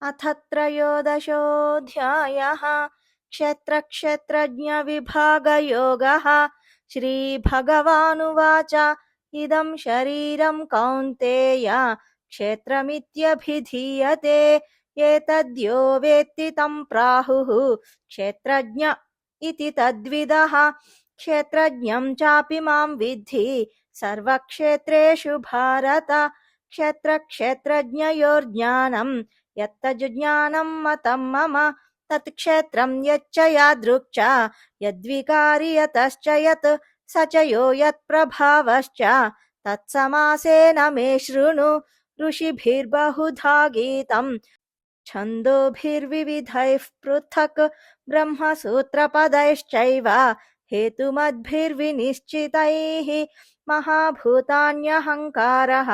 अथ त्रयोदशोऽध्यायः क्षेत्रक्षेत्रज्ञविभागयोगः। श्रीभगवानुवाच इदं शरीरं कौन्तेय क्षेत्रमित्यभिधीयते। एतद्यो वेत्ति तं प्राहुः क्षेत्रज्ञ इति तद्विदः। क्षेत्रज्ञं चापि मां विद्धि सर्वक्षेत्रेषु भारत। क्षेत्रक्षेत्रज्ञयोर्ज्ञानम् यत्तज्ज्ञानं मतं मम तत्क्षेत्रं यच्च यादृक् च यद्विकारि यतश्च यत् स च यो यत्प्रभावश्च तत्समासेन मे शृणु। ऋषिभिर्बहुधा गीतं छन्दोभिर्विविधैः पृथक् ब्रह्मसूत्रपदैश्चैव हेतुमद्भिर्विनिश्चितैः। महाभूतान्यहङ्कारः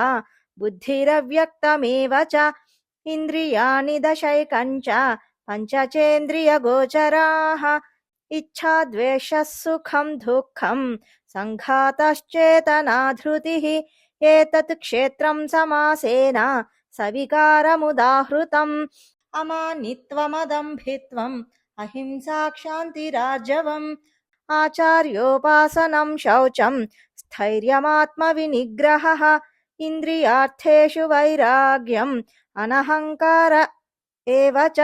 बुद्धिरव्यक्तमेव च इन्द्रियाणि दशैकञ्च पञ्चचेन्द्रियगोचराः। इच्छा द्वेषः सुखं दुःखं सङ्घातश्चेतना धृतिः। एतत् क्षेत्रं समासेन सविकारमुदाहृतम्। अमानित्वमदम्भित्वम् अहिंसा क्षान्तिरार्जवम् आचार्योपासनं शौचं स्थैर्यमात्मविनिग्रहः। इन्द्रियार्थेषु वैराग्यम् अनहङ्कार एव च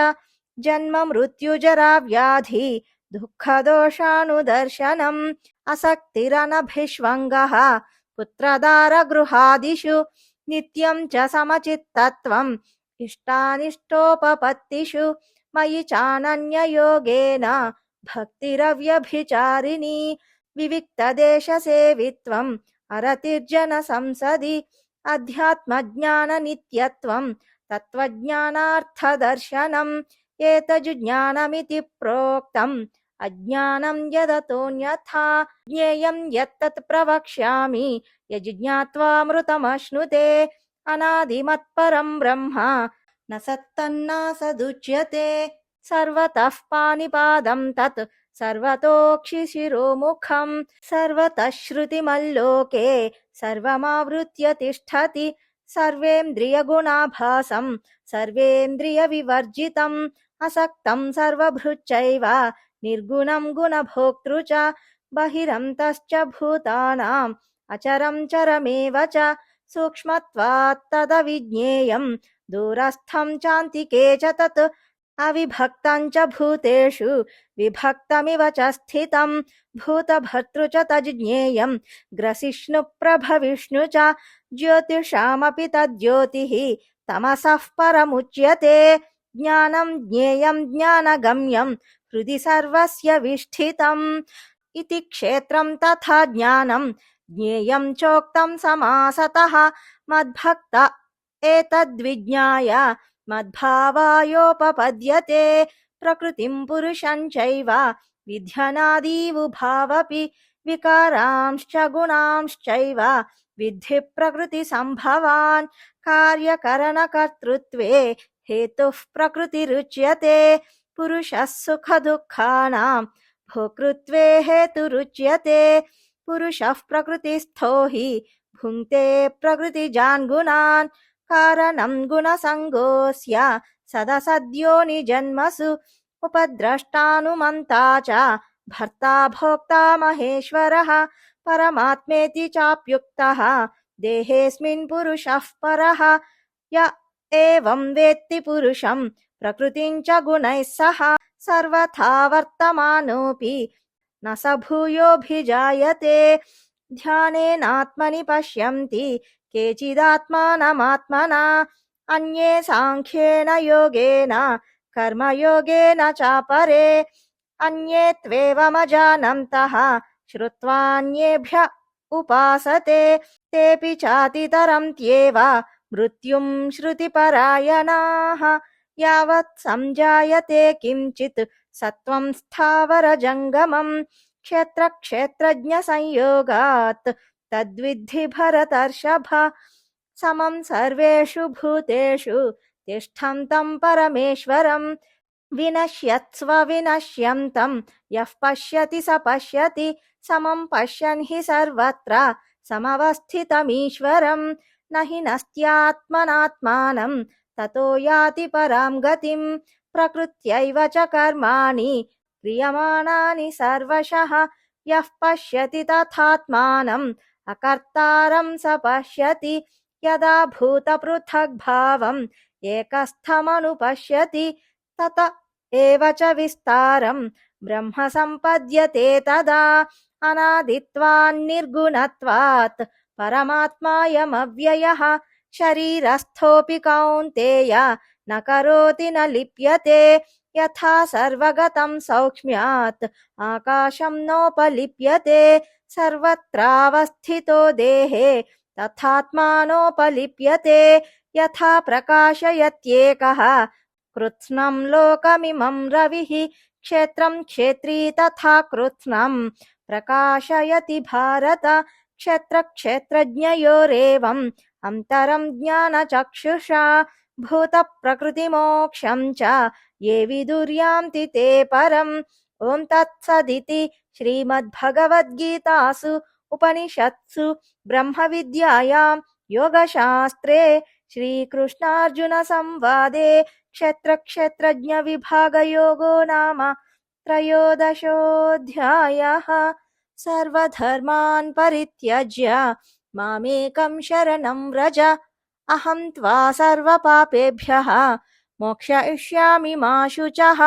जन्म मृत्युजरा व्याधि दुःखदोषानुदर्शनम् असक्तिरनभिष्वङ्गः पुत्रदारगृहादिषु नित्यं च समचित्तत्वम् इष्टानिष्टोपपत्तिषु मयि चानन्ययोगेन भक्तिरव्यभिचारिणी। विविक्तदेशसेवित्वम् अरतिर्जनसंसदि अध्यात्मज्ञाननित्यत्वम् तत्त्वज्ञानार्थदर्शनम् एतज्ज्ञानमिति प्रोक्तम् अज्ञानं यदतोऽन्यथा ज्ञेयं यत्तत् प्रवक्ष्यामि यज्ज्ञात्वामृतमश्नुते। अनादिमत्परं ब्रह्म न सत्तन्नासदुच्यते सर्वतः पाणिपादं तत् सर्वतोक्षिशिरोमुखम् सर्वतः श्रुतिमल्लोके सर्वमावृत्य तिष्ठति। सर्वेन्द्रियगुणाभासं सर्वेन्द्रियविवर्जितम् असक्तं सर्वभृच्चैव निर्गुणं गुणभोक्तृ च बहिरन्तश्च भूतानाम् अचरं चरमेव च सूक्ष्मत्वात् तदविज्ञेयम् दूरस्थं चान्तिके च तत् अविभक्तं च भूतेषु विभक्तमिव च स्थितम् भूतभर्तृ च तज्ज्ञेयम् ग्रसिष्णुप्रभविष्णु च ज्योतिषामपि तज्ज्योतिः तमसः परमुच्यते। ज्ञानं ज्ञेयं ज्ञानगम्यं हृदि सर्वस्य विष्ठितम् इति क्षेत्रं तथा ज्ञानं ज्ञेयं चोक्तं समासतः मद्भक्त एतद्विज्ञाय मद्भावायोपपद्यते। प्रकृतिं पुरुषं चैव विध्यनादीवुभावपि विकारांश्च गुणांश्चैव विद्धि प्रकृतिसम्भवान्। कार्यकरणकर्तृत्वे हेतुः प्रकृतिरुच्यते पुरुषः सुखदुःखानां भोक्तृत्वे हेतुरुच्यते। पुरुषः प्रकृतिस्थो हि भुङ्क्ते प्रकृतिजान् गुणान् कारणं गुणसङ्गोऽस्य सदसद्योनिजन्मसु उपद्रष्टानुमन्ता च भर्ता भोक्ता महेश्वरः परमात्मेति चाप्युक्तः देहेऽस्मिन् पुरुषः परः। य एवं वेत्ति पुरुषं प्रकृतिं च गुणैः सह सर्वथा वर्तमानोऽपि न स भूयोऽभिजायते। ध्यानेनात्मनि पश्यन्ति केचिदात्मानमात्मना अन्ये साङ्ख्येन योगेन कर्मयोगेन चापरे अन्ये त्वेवमजानन्तः श्रुत्वान्येभ्य उपासते तेऽपि चातितरन्त्येव मृत्युं श्रुतिपरायणाः। यावत् संजायते किञ्चित् सत्त्वं स्थावरजङ्गमम् क्षेत्रक्षेत्रज्ञसंयोगात् तद्विद्धि भरतर्षभ। समं सर्वेषु भूतेषु तिष्ठन्तं परमेश्वरं विनश्यत्स्व विनश्यन्तं यः पश्यति स पश्यति समं पश्यन् हि सर्वत्र समवस्थितमीश्वरं न हि नस्त्यात्मनात्मानं ततो याति परां गतिम् प्रकृत्यैव च कर्माणि क्रियमाणानि सर्वशः यः पश्यति तथात्मानम् अकर्तारं स पश्यति यदा भूतपृथग्भावम् एकस्थमनुपश्यति तत एव च विस्तारम् ब्रह्म सम्पद्यते तदा अनादित्वान्निर्गुणत्वात् परमात्मायमव्ययः शरीरस्थोऽपि कौन्तेय न करोति न लिप्यते यथा सर्वगतं सौक्ष्म्यात् आकाशं नोपलिप्यते सर्वत्रावस्थितो देहे तथात्मानोपलिप्यते यथा प्रकाशयत्येकः कृत्स्नं लोकमिमं रविः क्षेत्रं क्षेत्री तथा कृत्स्नं प्रकाशयति भारत क्षेत्रक्षेत्रज्ञयोरेवम् अन्तरं ज्ञानचक्षुषा भूतप्रकृतिमोक्षं च ये विदुर्यान्ति ते परम् ॐ तत्सदिति श्रीमद्भगवद्गीतासु उपनिषत्सु ब्रह्मविद्यायां योगशास्त्रे श्रीकृष्णार्जुनसंवादे क्षेत्रक्षेत्रज्ञविभागयोगो नाम त्रयोदशोऽध्यायः सर्वधर्मान् परित्यज्य मामेकं शरणं व्रज अहं त्वा सर्वपापेभ्यः मोक्षयिष्यामि मा शुचः।